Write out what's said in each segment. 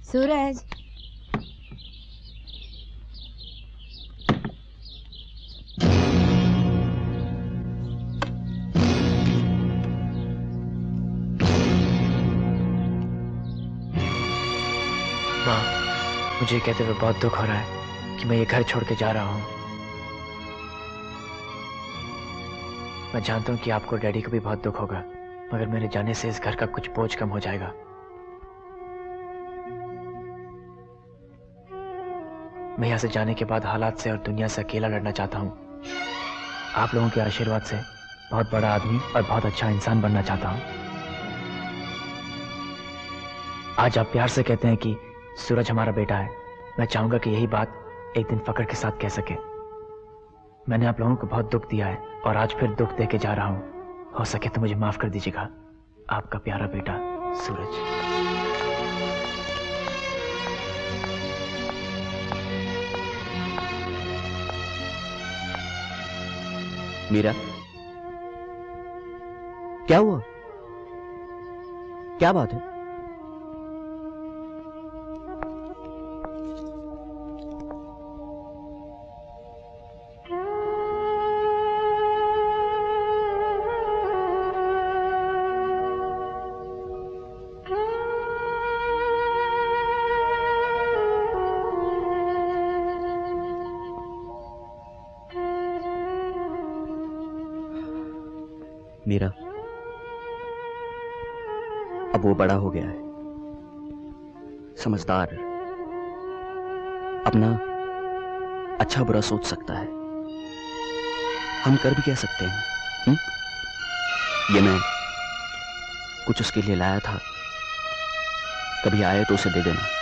सूरज, माँ, मुझे कहते हुए बहुत दुख हो रहा है कि मैं ये घर छोड़ के जा रहा हूँ। मैं जानता हूँ कि आपको डैडी को भी बहुत दुख होगा, मगर मेरे जाने से इस घर का कुछ बोझ कम हो जाएगा। मैं यहाँ से जाने के बाद हालात से और दुनिया से अकेला लड़ना चाहता हूँ। आप लोगों के आशीर्वाद से बहुत बड़ा आदमी और बहुत अच्छा इंसान बनना चाहता हूँ। आज आप प्यार से कहते हैं कि सूरज हमारा बेटा है। मैं चाहूंगा कि यही बात एक दिन फक्र के साथ कह सके। मैंने आप लोगों को बहुत दुख दिया है और आज फिर दुख दे के जा रहा हूं। हो सके तो मुझे माफ कर दीजिएगा। आपका प्यारा बेटा सूरज। मीरा, क्या हुआ? क्या बात है? मीरा, अब वो बड़ा हो गया है, समझदार, अपना अच्छा बुरा सोच सकता है। हम कर भी कह सकते हैं। ये मैं कुछ उसके लिए लाया था, कभी आए तो उसे दे देना।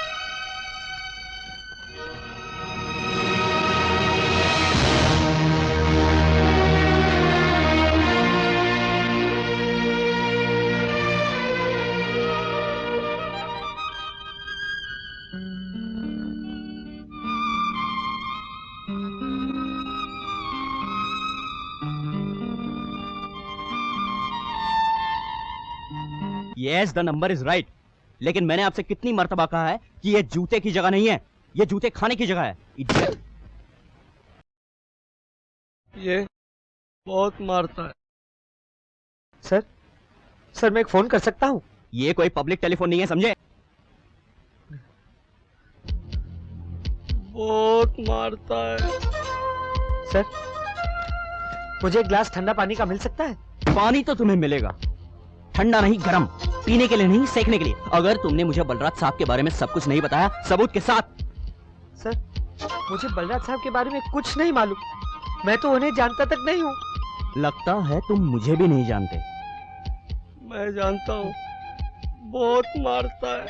Yes, the number is right. लेकिन मैंने आपसे कितनी मर्तबा कहा है कि ये जूते की जगह नहीं है, ये जूते खाने की जगह है। ये बहुत मारता है। सर मैं एक फोन कर सकता हूँ? ये कोई पब्लिक टेलीफोन नहीं है, समझे? बहुत मारता है। सर, मुझे एक ग्लास ठंडा पानी का मिल सकता है? पानी तो तुम्हें मिलेगा, ठंडा नहीं गरम, पीने के लिए नहीं, सेकने के लिए। अगर तुमने मुझे बलराज साहब के बारे में सब कुछ नहीं बताया सबूत के साथ। सर, मुझे बलराज साहब के बारे में कुछ नहीं मालूम। मैं तो उन्हें जानता तक नहीं हूँ। लगता है तुम मुझे भी नहीं जानते। मैं जानता हूँ, बहुत मारता है।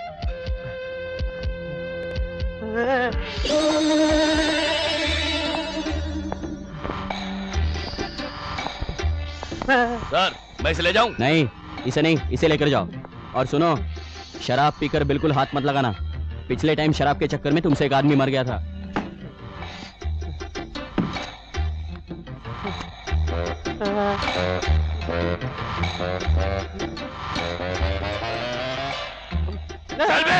सर, मैं इसे ले जाऊं? नहीं, इसे नहीं, इसे लेकर जाओ। और सुनो, शराब पीकर बिल्कुल हाथ मत लगाना। पिछले टाइम शराब के चक्कर में तुमसे एक आदमी मर गया था। चल बे!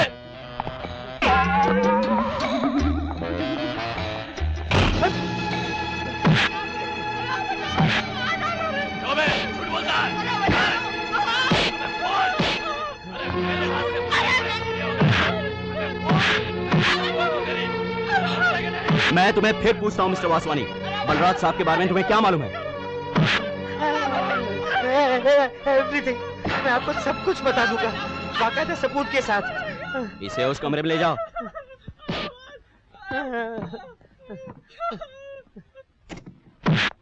झूठ बोलता है। मैं तुम्हें फिर पूछता हूँ मिस्टर वासवानी, बलराज साहब के बारे में तुम्हें क्या मालूम है? एवरीथिंग, मैं आपको सब कुछ बता दूंगा, बाकायदा सबूत के साथ। इसे उस कमरे में ले जाओ।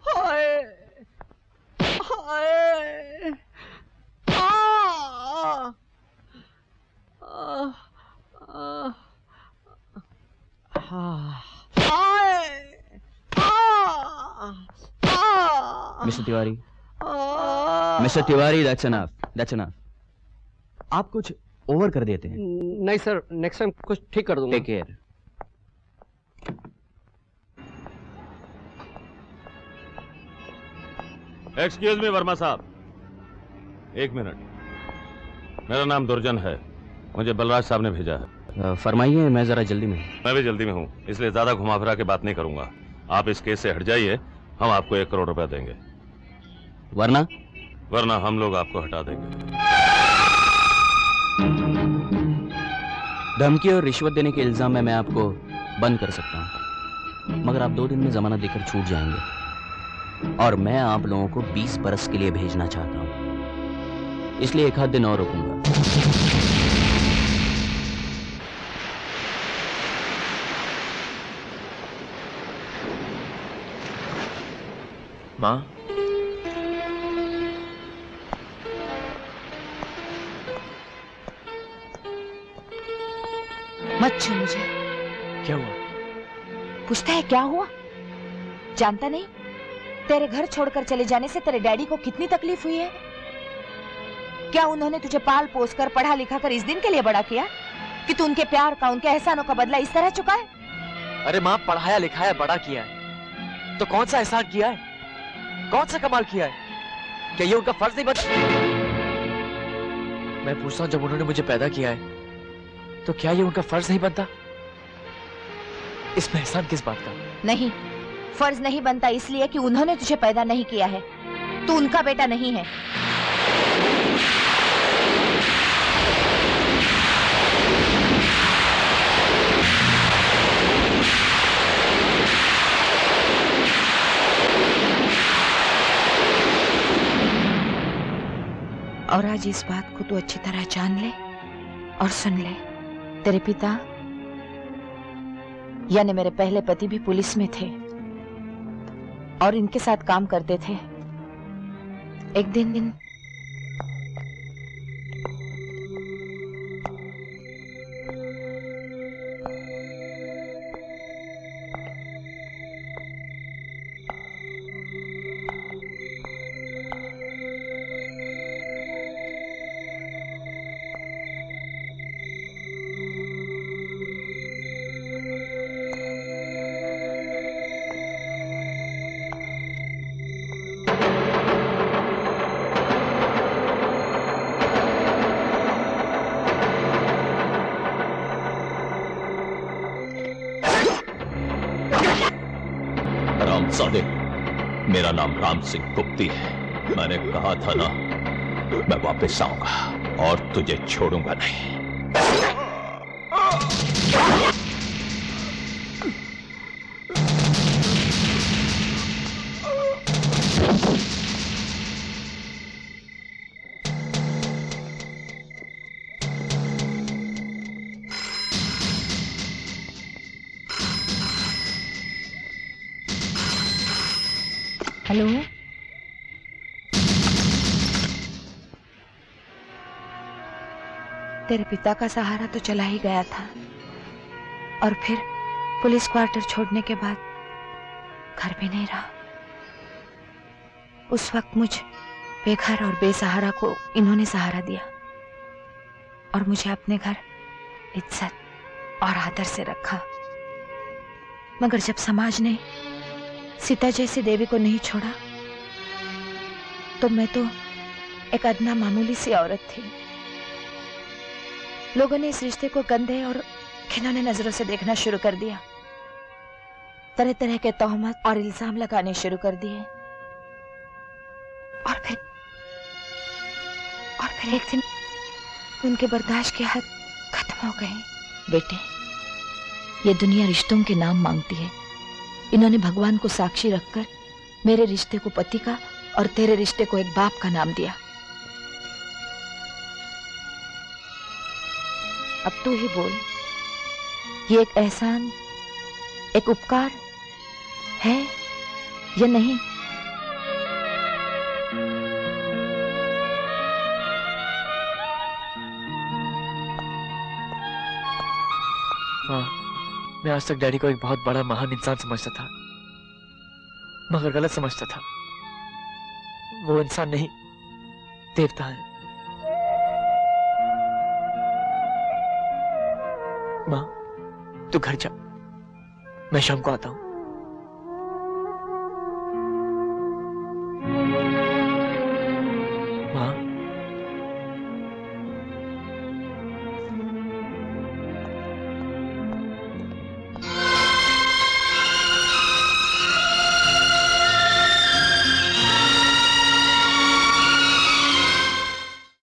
Hi hi mister Tiwari, mister Tiwari, that's enough, that's enough. आप कुछ ओवर कर देते हैं। नहीं सर, नेक्स्ट टाइम कुछ ठीक कर दूंगा। Take care. Excuse me Verma साहब, एक मिनट। मेरा नाम दुर्जन है, मुझे बलराज साहब ने भेजा है। फरमाइए, मैं जरा जल्दी में हूं। मैं भी जल्दी में हूँ, इसलिए ज्यादा घुमा फिरा के बात नहीं करूंगा। आप इस केस से हट जाइए, हम आपको 1 करोड़ रुपया देंगे, वरना हम लोग आपको हटा देंगे। धमकी और रिश्वत देने के इल्जाम में मैं आपको बंद कर सकता हूं, मगर आप 2 दिन में जमानत देकर छूट जाएंगे, और मैं आप लोगों को 20 बरस के लिए भेजना चाहता हूं, इसलिए 1 आध दिन और रुकूंगा। माँ, मत छू मुझे। क्या हुआ? पूछता है क्या हुआ? जानता नहीं तेरे घर छोड़कर चले जाने से तेरे डैडी को कितनी तकलीफ हुई है? क्या उन्होंने तुझे पाल पोस कर पढ़ा लिखा कर इस दिन के लिए बड़ा किया कि तू उनके प्यार का, उनके एहसानों का बदला इस तरह चुका है? अरे माँ, पढ़ाया लिखाया बड़ा किया है तो कौन सा एहसान किया है, कौन सा कमाल किया है? क्या ये उनका फर्ज नहीं बनता? मैं पूछता हूँ, जब उन्होंने मुझे पैदा किया है तो क्या ये उनका फर्ज नहीं बनता? इसमें एहसान किस बात का? नहीं, फर्ज नहीं बनता इसलिए कि उन्होंने तुझे पैदा नहीं किया है, तू उनका बेटा नहीं है। और आज इस बात को तू अच्छी तरह जान ले और सुन ले। तेरे पिता यानी मेरे पहले पति भी पुलिस में थे और इनके साथ काम करते थे। एक दिन रामजादे, मेरा नाम राम सिंह गुप्ती है। मैंने कहा था ना, मैं वापस आऊंगा और तुझे छोड़ूंगा नहीं। हेलो, तेरे पिता का सहारा तो चला ही गया था और फिर पुलिस क्वार्टर छोड़ने के बाद घर भी नहीं रहा। उस वक्त मुझ बेघर और बेसहारा को इन्होंने सहारा दिया और मुझे अपने घर इज्जत और आदर से रखा। मगर जब समाज ने सीता जैसी देवी को नहीं छोड़ा तो मैं तो एक अदना मामूली सी औरत थी। लोगों ने इस रिश्ते को गंदे और घिनौने नजरों से देखना शुरू कर दिया। तरह तरह के तोहमत और इल्जाम लगाने शुरू कर दिए और फिर एक दिन उनके बर्दाश्त के हद खत्म हो गए। बेटे, ये दुनिया रिश्तों के नाम मांगती है। इन्होंने भगवान को साक्षी रखकर मेरे रिश्ते को पति का और तेरे रिश्ते को एक बाप का नाम दिया। अब तू ही बोल, ये एक एहसान, एक उपकार है या नहीं? हाँ, मैं आज तक डैडी को एक बहुत बड़ा महान इंसान समझता था, मगर गलत समझता था। वो इंसान नहीं, देवता है। माँ, तू घर जा, मैं शाम को आता हूँ।